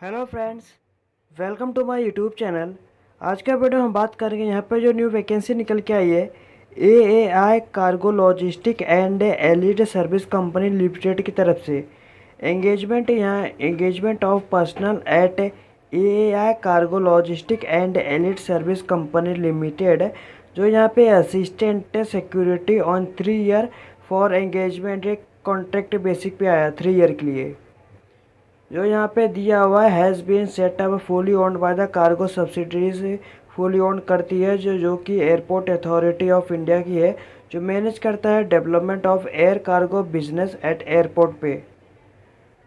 Hello friends, welcome to my YouTube channel. आज का video हम बात करेंगे यहाँ पे जो न्यू वैकेंसी निकल के आई है AAI Cargo Logistic and Allied Service Company Limited की तरफ से। Engagement of personnel at AAI Cargo Logistic and Allied Service Company Limited, जो यहाँ पे assistant security on 3 year for engagement एक कॉन्ट्रैक्ट बेसिक पे आया 3 ईयर के लिए। जो यहाँ पे दिया हुआ है has been set up fully owned by the cargo subsidiaries, fully owned करती है जो कि एयरपोर्ट अथॉरिटी ऑफ इंडिया की है, जो मैनेज करता है development of air cargo business at airport पे।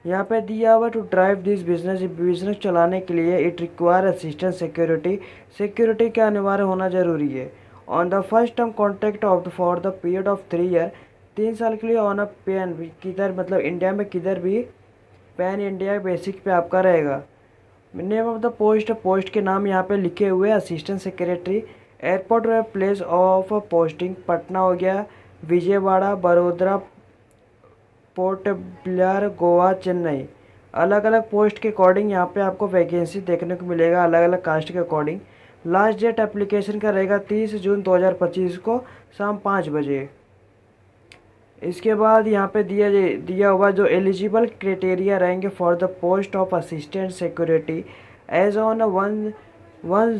यहाँ पे दिया हुआ टू ड्राइव दिस बिजनेस चलाने के लिए इट रिक्वायर असिस्टेंट सिक्योरिटी का अनिवार्य होना जरूरी है। On the first term contract of for the period of 3 year, 3 साल के लिए ऑन अ पेन किधर मतलब इंडिया में किधर भी पैन इंडिया बेसिक पे आपका रहेगा। नेम ऑफ द पोस्ट के नाम यहाँ पे लिखे हुए assistant secretary. Airport place of posting Patna हो गया, विजयवाड़ा, बड़ोदरा, पोर्ट ब्लेयर, गोवा, चेन्नई। अलग अलग पोस्ट के अकॉर्डिंग यहाँ पे आपको वैकेंसी देखने को मिलेगा, अलग अलग कास्ट के अकॉर्डिंग। लास्ट डेट एप्लीकेशन का रहेगा 30 जून 2025 को शाम 5 बजे। इसके बाद यहाँ पे दिया हुआ जो एलिजिबल क्राइटेरिया रहेंगे for the post of assistant security age on 1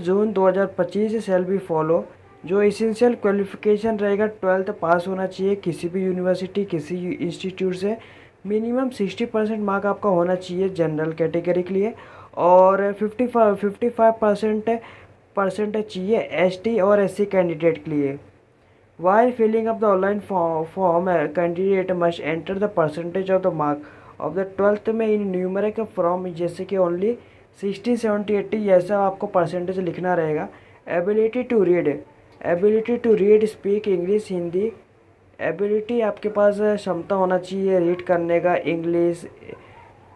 June 2025 shall be follow. जो इसेंशियल क्वालिफिकेशन रहेगा 12th पास होना चाहिए किसी भी यूनिवर्सिटी किसी इंस्टीट्यूट से। मिनिमम 60% मार्क आपका होना चाहिए जनरल कैटेगरी के लिए, और 55% चाहिए ST और SC कैंडिडेट के लिए। While filling up the online form, a candidate must enter the percentage of the mark of the 12th में इन न्यूमेरिक फॉर्म, जैसे कि ओनली 60, 70, 80 ऐसा आपको परसेंटेज लिखना रहेगा। Ability to read speak English Hindi. Ability आपके पास क्षमता होना चाहिए रीड करने का, English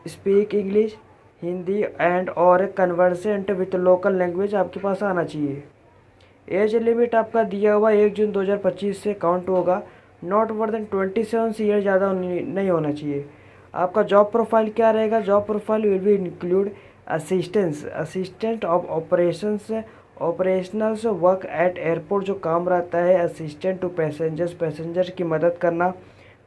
speak English Hindi and और कन्वर्सेंट विथ लोकल लैंग्वेज आपके पास आना चाहिए। एज लिमिट आपका दिया हुआ 1 जून 2025 से काउंट होगा। नॉट मोर देन 27 ईयर ज़्यादा नहीं होना चाहिए। आपका जॉब प्रोफाइल क्या रहेगा? Job profile will be include assistant of operationals work at airport, जो काम रहता है असिस्टेंट टू पैसेंजर्स की मदद करना।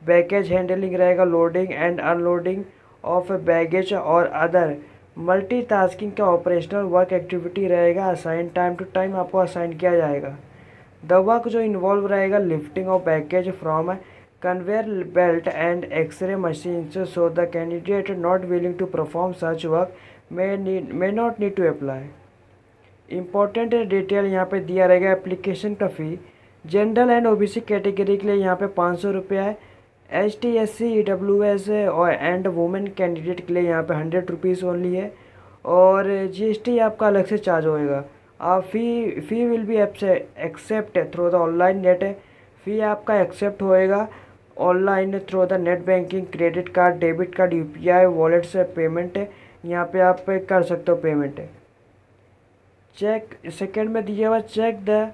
बैगेज हैंडलिंग रहेगा, loading and unloading of baggage और अदर मल्टीटास्किंग का ऑपरेशनल वर्क एक्टिविटी रहेगा। असाइन टाइम टू टाइम आपको असाइन किया जाएगा। द वर्क जो इन्वॉल्व रहेगा lifting of package from conveyor belt and x-ray machine, so the candidate not willing to perform such work may not need to apply. Important detail यहाँ पे दिया रहेगा। Application का fee general and OBC category के लिए यहाँ पे 500 रुपया है। ST SC EWS और एंड वुमेन कैंडिडेट के लिए यहाँ पे 100 रुपीज़ ओनली है, और GST आपका अलग से चार्ज होएगा। आप fee will be accept through the online net. Fee आपका एक्सेप्ट होएगा online through the net banking, credit card, debit card, UPI wallet से पेमेंट यहाँ पे आप कर सकते हो पेमेंट। चेक सेकेंड में दिया हुआ check the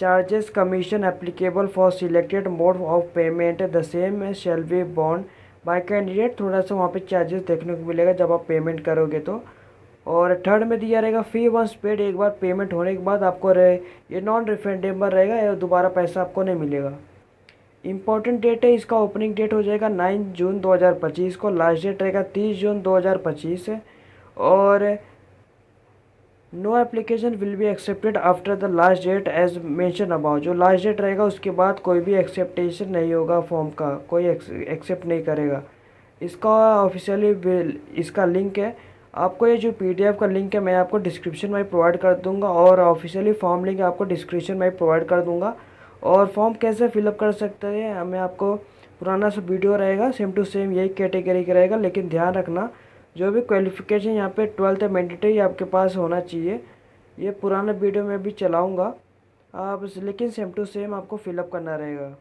charges commission applicable for selected mode of payment the same shall be bond by candidate. थोड़ा सा वहाँ पे चार्जेस देखने को मिलेगा जब आप पेमेंट करोगे तो। और थर्ड में दिया रहेगा फ़ी वंस पेड, एक बार पेमेंट होने के बाद आपको ये नॉन रिफंडेबल रहेगा, या दोबारा पैसा आपको नहीं मिलेगा। इंपॉर्टेंट डेट है इसका, ओपनिंग डेट हो जाएगा 9 जून 2025 को। लास्ट डेट रहेगा 30 जून 2025 और no application will be accepted after the last date as mention about. जो लास्ट डेट रहेगा उसके बाद कोई भी एक्सेप्टेशन नहीं होगा, फॉर्म का कोई एक्सेप्ट नहीं करेगा। इसका ऑफिशियली इसका लिंक है, आपको ये जो PDF का लिंक है मैं आपको डिस्क्रिप्शन में प्रोवाइड कर दूंगा, और ऑफिशियली फॉर्म लिंक आपको डिस्क्रिप्शन में प्रोवाइड कर दूंगा। और फॉर्म कैसे फिलअप कर सकते हैं मैं आपको पुराना सा वीडियो रहेगा, सेम टू सेम यही कैटेगरी का रहेगा, लेकिन ध्यान रखना जो भी क्वालिफ़िकेशन यहाँ पे 12th मैंडेटरी आपके पास होना चाहिए। ये पुराना वीडियो में भी चलाऊँगा आप, लेकिन सेम टू सेम आपको फिलअप करना रहेगा।